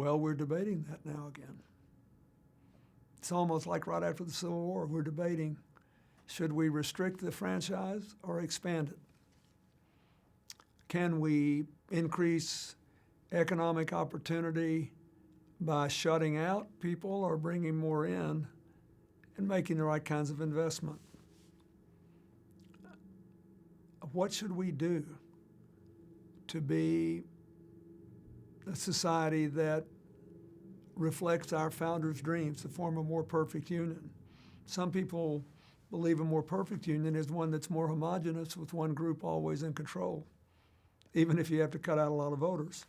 Well, we're debating that now again. It's almost like right after the Civil War, we're debating, should we restrict the franchise or expand it? Can we increase economic opportunity by shutting out people or bringing more in and making the right kinds of investment? What should we do to be a society that reflects our founders' dreams to form a more perfect union? Some people believe a more perfect union is one that's more homogenous with one group always in control, even if you have to cut out a lot of voters.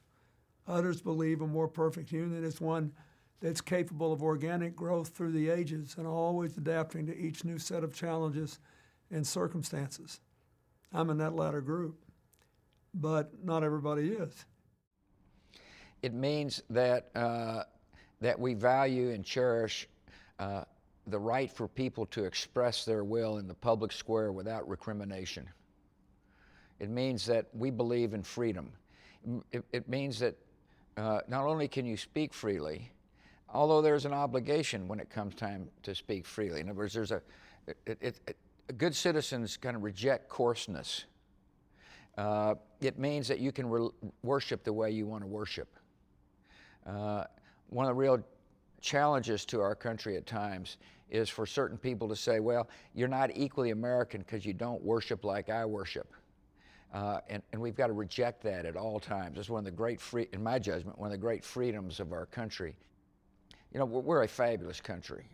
Others believe a more perfect union is one that's capable of organic growth through the ages and always adapting to each new set of challenges and circumstances. I'm in that latter group, but not everybody is. It means that that we value and cherish the right for people to express their will in the public square without recrimination. It means that we believe in freedom. It means that not only can you speak freely, although there's an obligation when it comes time to speak freely. In other words, there's a good citizens kind of reject coarseness. It means that you can worship the way you want to worship. One of the real challenges to our country at times is for certain people to say, well, you're not equally American because you don't worship like I worship. And we've got to reject that at all times. It's one of the great, in my judgment, one of the great freedoms of our country. You know, we're a fabulous country.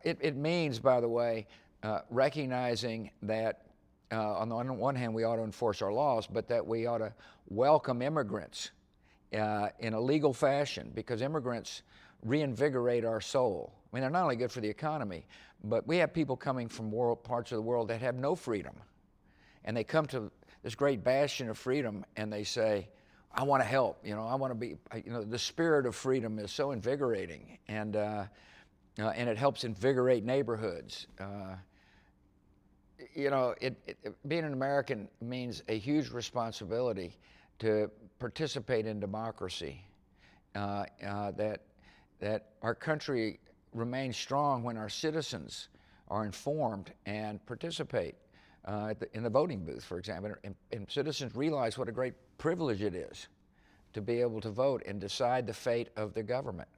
It means, by the way, recognizing that on the one hand we ought to enforce our laws, but that we ought to welcome immigrants in a legal fashion, because immigrants reinvigorate our soul. I mean, they're not only good for the economy, but we have people coming from parts of the world that have no freedom. And they come to this great bastion of freedom and they say, I want to help, you know, I want to be, you know, the spirit of freedom is so invigorating, and it helps invigorate neighborhoods. You know, being an American means a huge responsibility to participate in democracy, that our country remains strong when our citizens are informed and participate in the voting booth, for example, and citizens realize what a great privilege it is to be able to vote and decide the fate of the government.